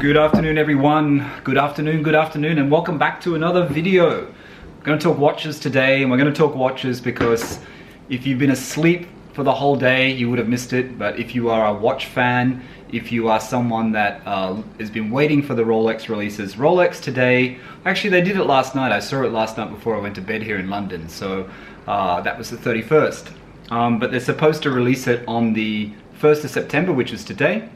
Good afternoon everyone, good afternoon, and welcome back to another video. We're going to talk watches today, and we're going to talk watches because if you've been asleep for the whole day, you would have missed it. But if you are a watch fan, if you are someone that has been waiting for the Rolex releases, Rolex today, actually they did it last night. I saw it last night before I went to bed here in London, so that was the 31st. But they're supposed to release it on the 1st of September, which is today.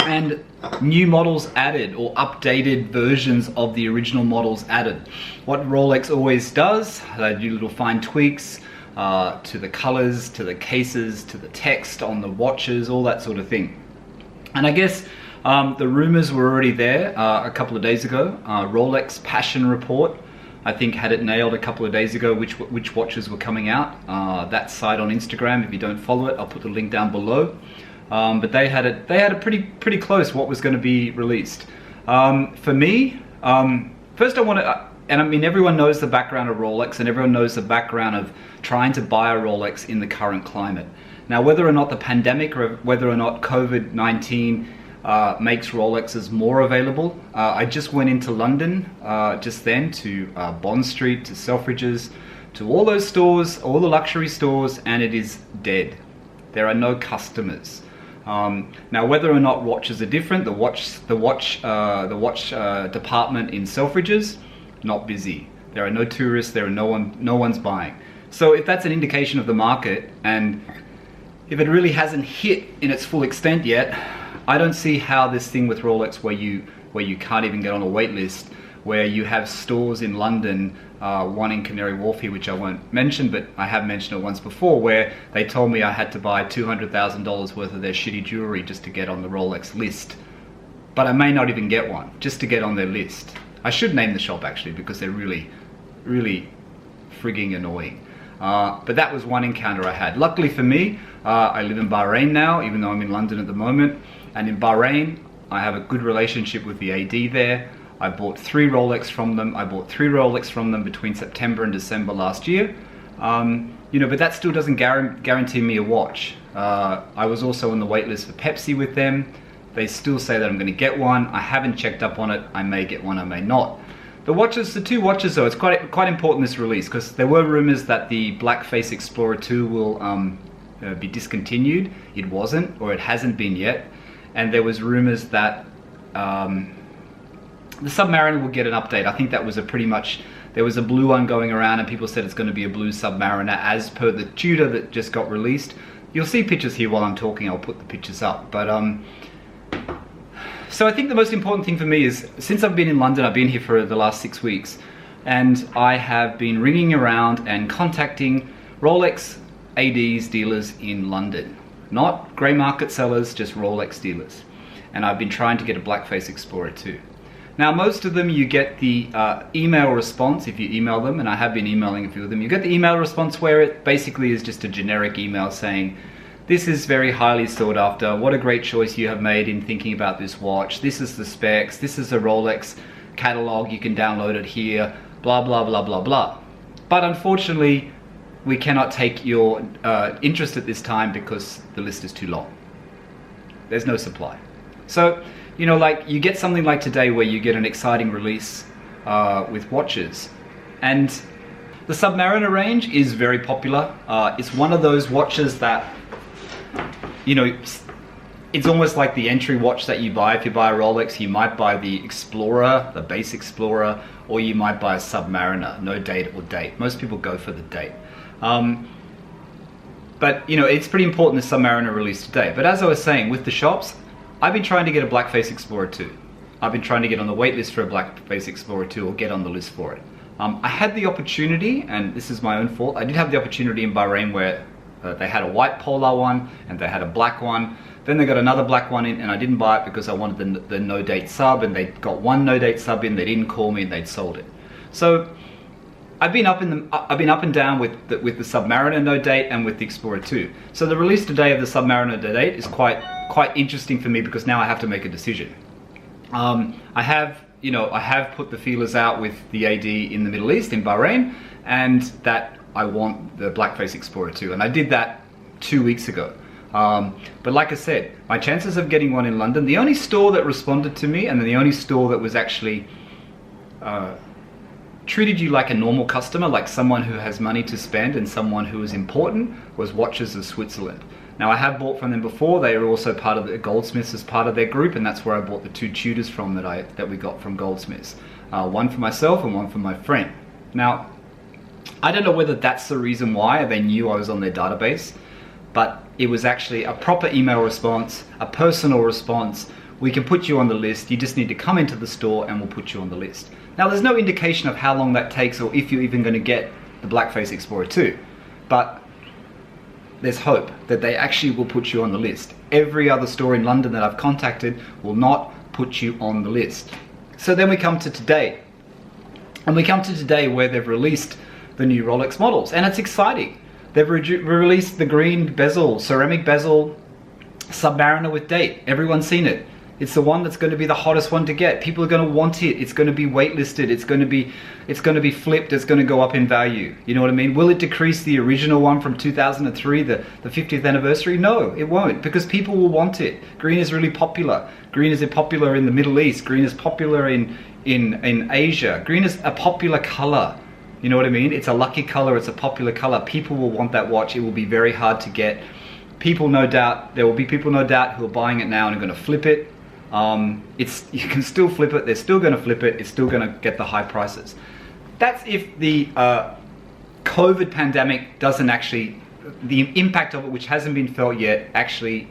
And new models added, or updated versions of the original models added. What Rolex always does, they do little fine tweaks to the colors, to the cases, to the text on the watches, all that sort of thing. And I guess the rumors were already there a couple of days ago. Rolex Passion Report, I think, had it nailed a couple of days ago which watches were coming out. That site on Instagram, if you don't follow it, I'll put the link down below. But they had it pretty close what was going to be released. For me, first I want to, and I mean everyone knows the background of Rolex, and everyone knows the background of trying to buy a Rolex in the current climate. Now, whether or not the pandemic or whether or not COVID-19 makes Rolexes more available, I just went into London just then to Bond Street, to Selfridges, to all those stores, all the luxury stores, and it is dead. There are no customers. Now, whether or not watches are different, the watch department in Selfridges, not busy. There are no tourists. There are no one's buying. So if that's an indication of the market, and if it really hasn't hit in its full extent yet, I don't see how this thing with Rolex, where you can't even get on a wait list, where you have stores in London, one in Canary Wharf here, which I won't mention, but I have mentioned it once before, where they told me I had to buy $200,000 worth of their shitty jewelry just to get on the Rolex list. But I may not even get one, just to get on their list. I should name the shop actually, because they're really, really frigging annoying. But that was one encounter I had. Luckily for me, I live in Bahrain now, even though I'm in London at the moment. And in Bahrain, I have a good relationship with the AD there. I bought 3 Rolex from them. I bought 3 Rolex from them between September and December last year. But that still doesn't guarantee me a watch. I was also on the wait list for Pepsi with them. They still say that I'm going to get one. I haven't checked up on it. I may get one, I may not. The 2 watches though, it's quite important, this release, because there were rumors that the Blackface Explorer 2 will be discontinued. It wasn't, or it hasn't been yet. And there was rumors that the Submariner will get an update. I think that was there was a blue one going around, and people said it's going to be a blue Submariner as per the Tudor that just got released. You'll see pictures here while I'm talking. I'll put the pictures up. But so I think the most important thing for me is, since I've been in London, I've been here for the last 6 weeks, and I have been ringing around and contacting Rolex ADs dealers in London. Not grey market sellers, just Rolex dealers. And I've been trying to get a Blackface Explorer 2. Now, most of them, you get the email response if you email them, and I have been emailing a few of them. You get the email response where it basically is just a generic email saying, this is very highly sought after, what a great choice you have made in thinking about this watch, this is the specs, this is a Rolex catalog, you can download it here, blah, blah, blah, blah, blah. But unfortunately, we cannot take your interest at this time because the list is too long. There's no supply. So, like you get something like today where you get an exciting release with watches. And the Submariner range is very popular. It's one of those watches that, it's almost like the entry watch that you buy. If you buy a Rolex, you might buy the Explorer, the base Explorer, or you might buy a Submariner, no date or date. Most people go for the date. But it's pretty important the Submariner released today. But as I was saying, with the shops, I've been trying to get a Blackface Explorer 2. I've been trying to get on the wait list for a Blackface Explorer 2, or get on the list for it. I had the opportunity, and this is my own fault, I did have the opportunity in Bahrain where they had a white Polar one and they had a black one. Then they got another black one in, and I didn't buy it because I wanted the no date sub, and they got one no date sub in, they didn't call me, and they'd sold it. So I've been up and down with the Submariner no date and with the Explorer 2. So the release today of the Submariner no date is quite interesting for me, because now I have to make a decision. I have put the feelers out with the AD in the Middle East, in Bahrain, and that I want the Blackface Explorer 2, and I did that 2 weeks ago. But like I said, my chances of getting one in London, the only store that responded to me and then the only store that was actually treated you like a normal customer, like someone who has money to spend and someone who is important, was Watches of Switzerland. Now I have bought from them before. They are also part of the Goldsmiths as part of their group, and that's where I bought the 2 Tudors from that we got from Goldsmiths. One for myself and one for my friend. Now, I don't know whether that's the reason why they knew I was on their database, but it was actually a proper email response, a personal response. We can put you on the list. You just need to come into the store and we'll put you on the list. Now, there's no indication of how long that takes or if you're even going to get the Blackface Explorer 2, but there's hope that they actually will put you on the list. Every other store in London that I've contacted will not put you on the list. So then we come to today. And we come to today where they've released the new Rolex models, and it's exciting. They've released the green bezel, ceramic bezel Submariner with date. Everyone's seen it. It's the one that's going to be the hottest one to get. People are going to want it. It's going to be waitlisted. It's going to be flipped. It's going to go up in value. You know what I mean? Will it decrease the original one from 2003, the 50th anniversary? No, it won't, because people will want it. Green is really popular. Green is popular in the Middle East. Green is popular in Asia. Green is a popular color. You know what I mean? It's a lucky color. It's a popular color. People will want that watch. It will be very hard to get. There will be people no doubt who are buying it now and are going to flip it. You can still flip it. They're still going to flip it. It's still going to get the high prices. That's if the COVID pandemic doesn't actually, the impact of it, which hasn't been felt yet, actually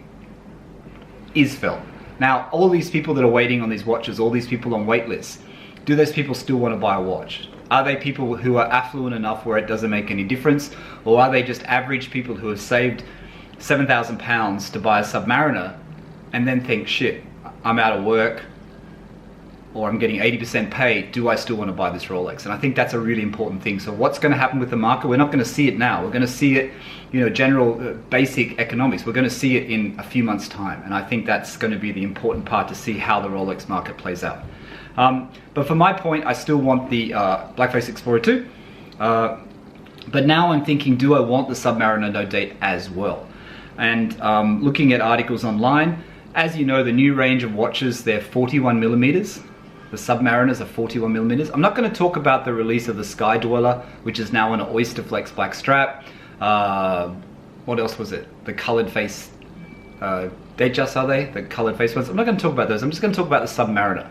is felt. Now, all these people that are waiting on these watches, all these people on wait lists, do those people still want to buy a watch? Are they people who are affluent enough where it doesn't make any difference? Or are they just average people who have saved £7,000 to buy a Submariner and then think, shit, I'm out of work, or I'm getting 80% pay, do I still want to buy this Rolex? And I think that's a really important thing. So what's going to happen with the market? We're not going to see it now. We're going to see it, general basic economics. We're going to see it in a few months' time. And I think that's going to be the important part to see how the Rolex market plays out. But for my point, I still want the Blackface Explorer 2. But now I'm thinking, do I want the Submariner no date as well? And looking at articles online, as you know, the new range of watches, they're 41 millimeters. The Submariners are 41 millimeters. I'm not going to talk about the release of the Sky Dweller, which is now an Oyster Flex black strap. What else was it? The colored face, Datejust, are they? The colored face ones. I'm not going to talk about those. I'm just going to talk about the Submariner.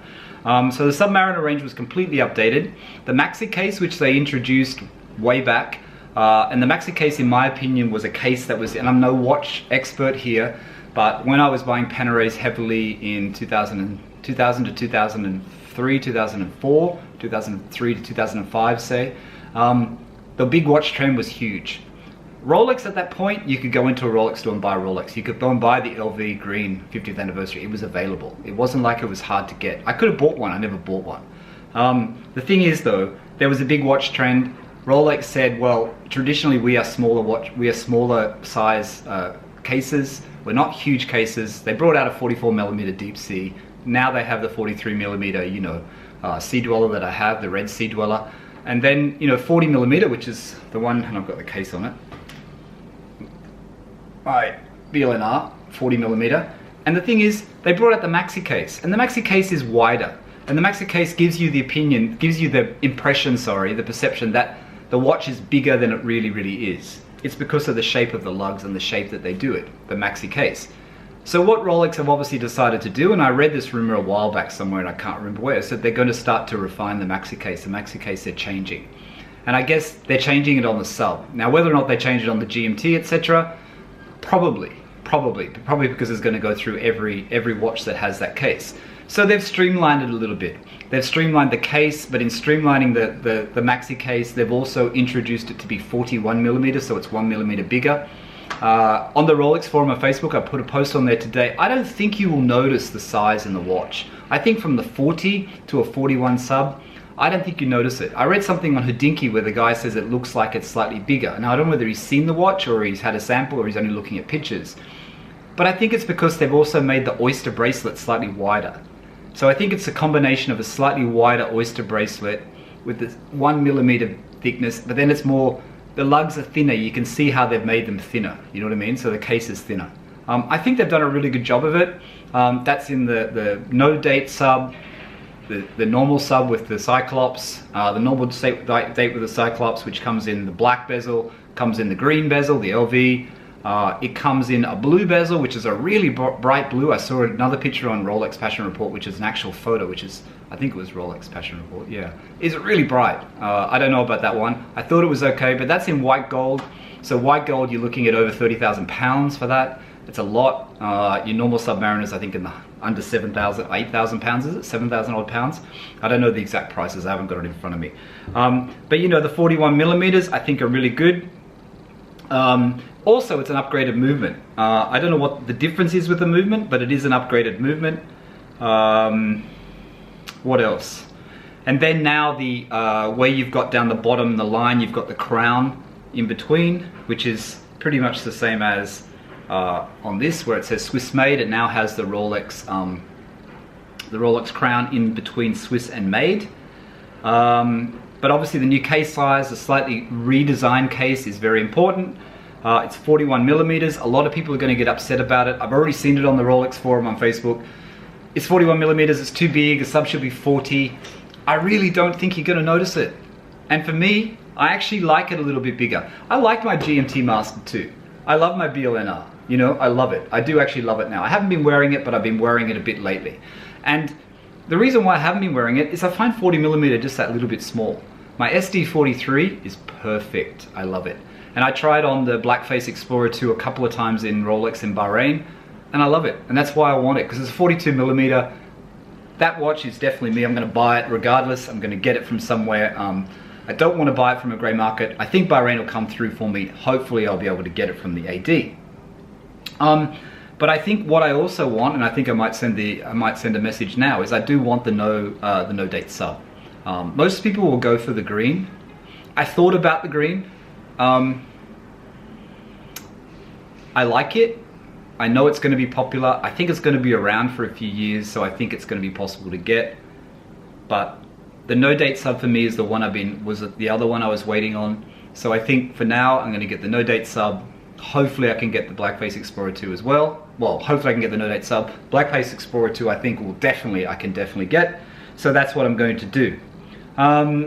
So the Submariner range was completely updated. The maxi-case, which they introduced way back, and the maxi-case, in my opinion, was a case that was, and I'm no watch expert here, but when I was buying Panerés heavily in 2000 to 2003, 2004, 2003 to 2005, say, the big watch trend was huge. Rolex at that point, you could go into a Rolex store and buy a Rolex. You could go and buy the LV green 50th anniversary. It was available. It wasn't like it was hard to get. I could have bought one. I never bought one. The thing is, though, there was a big watch trend. Rolex said, well, traditionally we are smaller size cases. We're not huge cases. They brought out a 44 millimeter deep sea. Now they have the 43 millimeter, Sea Dweller that I have, the red Sea Dweller. And then, 40 millimeter, which is the one, and I've got the case on it. My BLNR, 40 millimeter. And the thing is, they brought out the maxi-case. And the maxi-case is wider. And the maxi-case gives you the perception that the watch is bigger than it really, really is. It's because of the shape of the lugs and the shape that they do it, the maxi-case. So what Rolex have obviously decided to do, and I read this rumor a while back somewhere and I can't remember where, is that they're going to start to refine the maxi-case. The maxi-case they're changing. And I guess they're changing it on the sub. Now whether or not they change it on the GMT, etc., probably because it's going to go through every watch that has that case. So they've streamlined it a little bit. They've streamlined the case, but in streamlining the maxi case, they've also introduced it to be 41 millimeters, so it's 1 millimeter bigger. On the Rolex forum on Facebook, I put a post on there today. I don't think you will notice the size in the watch. I think from the 40 to a 41 sub, I don't think you notice it. I read something on Hodinkee where the guy says it looks like it's slightly bigger. Now I don't know whether he's seen the watch or he's had a sample or he's only looking at pictures. But I think it's because they've also made the Oyster bracelet slightly wider. So I think it's a combination of a slightly wider Oyster bracelet with this 1 millimeter thickness, but then it's more, the lugs are thinner. You can see how they've made them thinner. You know what I mean? So the case is thinner. I think they've done a really good job of it. That's in the no date sub, the normal sub with the Cyclops, the normal date with the Cyclops, which comes in the black bezel, comes in the green bezel, the LV. It comes in a blue bezel, which is a really bright blue. I saw another picture on Rolex Passion Report, which is an actual photo, which is, I think it was Rolex Passion Report, yeah. It's really bright. I don't know about that one. I thought it was okay, but that's in white gold. So white gold, you're looking at over 30,000 pounds for that. It's a lot. Your normal Submariners, I think in the under 7,000, 8,000 pounds, is it? 7,000 odd pounds? I don't know the exact prices, I haven't got it in front of me. But you know, the 41 millimeters, I think are really good. Also, it's an upgraded movement. I don't know what the difference is with the movement, but it is an upgraded movement. What else? And then now the where you've got down the bottom, the line, you've got the crown in between, which is pretty much the same as on this, where it says Swiss made. It now has the Rolex crown in between Swiss and made. But obviously the new case size, the slightly redesigned case is very important. It's 41 millimeters. A lot of people are going to get upset about it. I've already seen it on the Rolex forum on Facebook. It's 41 millimeters, it's too big, the sub should be 40. I really don't think you're going to notice it. And for me, I actually like it a little bit bigger. I like my GMT Master too. I love my BLNR, you know, I love it. I do actually love it now. I haven't been wearing it, but I've been wearing it a bit lately. And the reason why I haven't been wearing it is I find 40 millimeter just that little bit small. My SD43 is perfect, I love it. And I tried on the Blackface Explorer 2 a couple of times in Rolex in Bahrain, and I love it. And that's why I want it, because it's a 42 millimeter. That watch is definitely me. I'm going to buy it regardless. I'm going to get it from somewhere. I don't want to buy it from a grey market. I think Bahrain will come through for me. Hopefully I'll be able to get it from the AD. But I think what I also want, and I think I might send a message now, is I do want the no date sub. Most people will go for the green. I thought about the green. I like it. I know it's going to be popular. I think it's going to be around for a few years, so I think it's going to be possible to get. But the no date sub for me is the one was the other one I was waiting on. So I think for now I'm going to get the no date sub. Hopefully I can get the Blackface Explorer 2 as well. Well, hopefully I can get the no date sub. Blackface Explorer 2 I think I can definitely get. So that's what I'm going to do.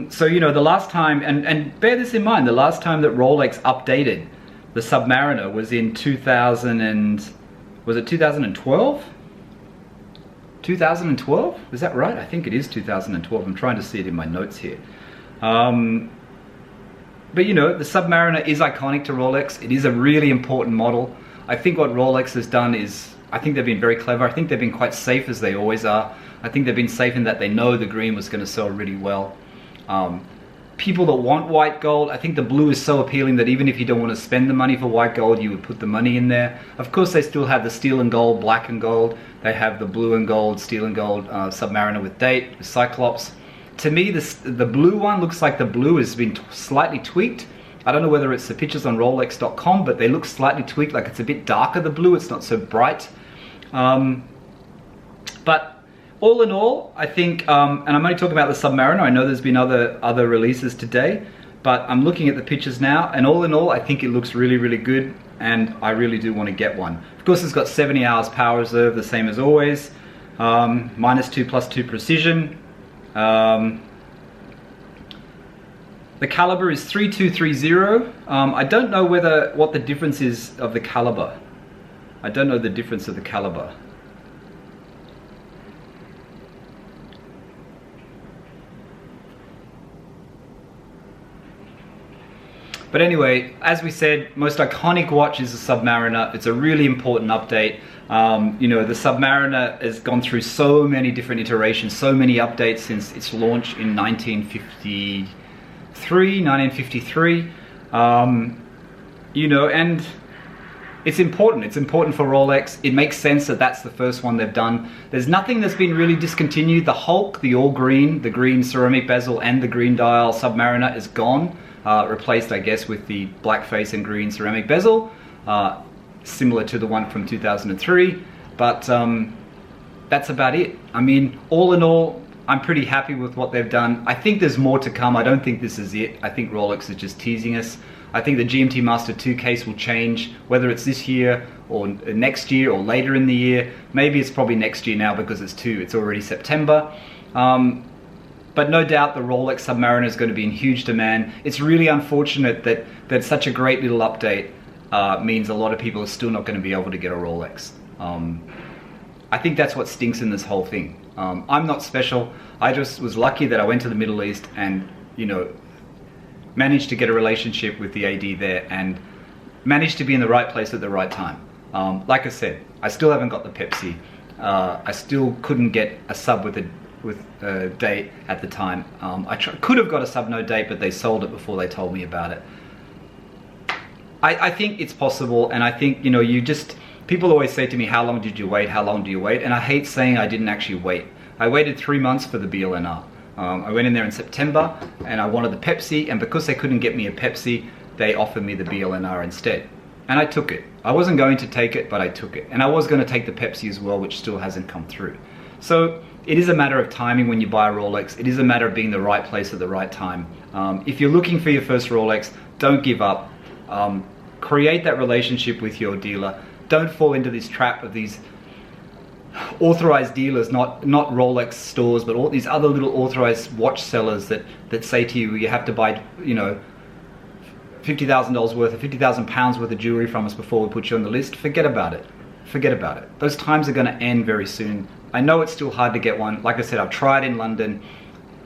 So you know, the last time, and bear this in mind, the last time that Rolex updated the Submariner was in 2012? 2012? Is that right? I think it is 2012. I'm trying to see it in my notes here. But you know, the Submariner is iconic to Rolex. It is a really important model. I think what Rolex has done is, I think they've been very clever. I think they've been quite safe, as they always are. I think they've been safe in that they know the green was going to sell really well. People that want white gold, I think the blue is so appealing that even if you don't want to spend the money for white gold, you would put the money in there. Of course, they still have the steel and gold, black and gold. They have the blue and gold, steel and gold Submariner with date, with Cyclops. To me, the blue one looks like the blue has been slightly tweaked. I don't know whether it's the pictures on Rolex.com, but they look slightly tweaked, like it's a bit darker, the blue, it's not so bright. But all in all, I think, and I'm only talking about the Submariner, I know there's been other releases today, but I'm looking at the pictures now, and all in all, I think it looks really, really good, and I really do want to get one. Of course, it's got 70 hours power reserve, the same as always, -2+2 precision. The caliber is 3230. I don't know what the difference is of the caliber. I don't know the difference of the caliber. But anyway, as we said, most iconic watch is the Submariner. It's a really important update. You know, the Submariner has gone through so many different iterations, so many updates since its launch in 1953. You know, and it's important. It's important for Rolex. It makes sense that that's the first one they've done. There's nothing that's been really discontinued. The Hulk, the all green, the green ceramic bezel and the green dial Submariner is gone. Replaced, I guess, with the black face and green ceramic bezel, similar to the one from 2003, but that's about it. I mean, all in all, I'm pretty happy with what they've done. I think there's more to come. I don't think this is it. I think Rolex is just teasing us. I think the GMT Master 2 case will change, whether it's this year or next year or later in the year. Maybe it's probably next year now because it's already September. But no doubt the Rolex Submariner is going to be in huge demand. It's really unfortunate that such a great little update means a lot of people are still not going to be able to get a Rolex. I think that's what stinks in this whole thing. I'm not special. I just was lucky that I went to the Middle East and, you know, managed to get a relationship with the AD there and managed to be in the right place at the right time. Like I said, I still haven't got the Pepsi. I still couldn't get a sub with a date at the time. I could have got a sub no date, but they sold it before they told me about it. I think it's possible, and I think, you know, people always say to me, how long did you wait? How long do you wait? And I hate saying I didn't actually wait. I waited 3 months for the BLNR. I went in there in September and I wanted the Pepsi, and because they couldn't get me a Pepsi, they offered me the BLNR instead. And I took it. I wasn't going to take it, but I took it. And I was going to take the Pepsi as well, which still hasn't come through. So it is a matter of timing when you buy a Rolex. It is a matter of being in the right place at the right time. If you're looking for your first Rolex, don't give up. Create that relationship with your dealer. Don't fall into this trap of these authorized dealers, not Rolex stores, but all these other little authorized watch sellers that say to you, you have to buy, you know, $50,000 worth of £50,000 worth of jewelry from us before we put you on the list. Forget about it. Forget about it. Those times are going to end very soon. I know it's still hard to get one. Like I said, I've tried in London.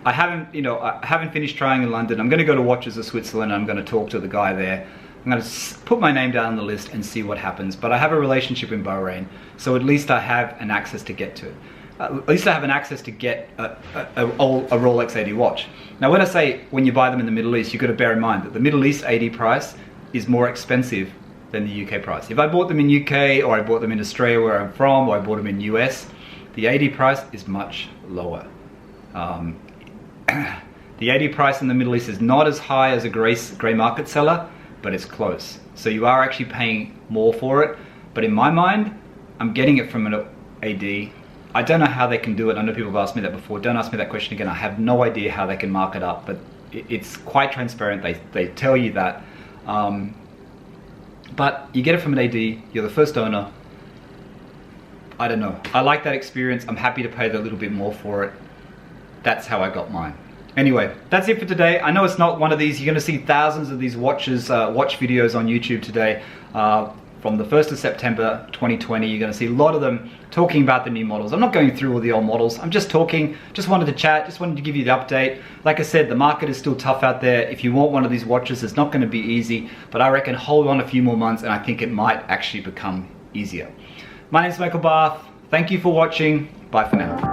I haven't finished trying in London. I'm going to go to Watches of Switzerland. I'm going to talk to the guy there. I'm going to put my name down on the list and see what happens. But I have a relationship in Bahrain, so at least I have an access to get to it. At least I have an access to get a Rolex AD watch. Now, when I say when you buy them in the Middle East, you've got to bear in mind that the Middle East AD price is more expensive than the UK price. If I bought them in UK, or I bought them in Australia where I'm from, or I bought them in US, the AD price is much lower. The AD price in the Middle East is not as high as a grey market seller, but it's close. So you are actually paying more for it. But in my mind, I'm getting it from an AD. I don't know how they can do it. I know people have asked me that before. Don't ask me that question again. I have no idea how they can mark it up, but it's quite transparent. They tell you that. But you get it from an AD. You're the first owner. I don't know. I like that experience. I'm happy to pay a little bit more for it. That's how I got mine. Anyway, that's it for today. I know it's not one of these. You're going to see thousands of these watch videos on YouTube today. From the 1st of September 2020, you're going to see a lot of them talking about the new models. I'm not going through all the old models. I'm just talking, just wanted to chat, just wanted to give you the update. Like I said, the market is still tough out there. If you want one of these watches, it's not going to be easy, but I reckon hold on a few more months and I think it might actually become easier. My name's Michael Barth. Thank you for watching. Bye for now.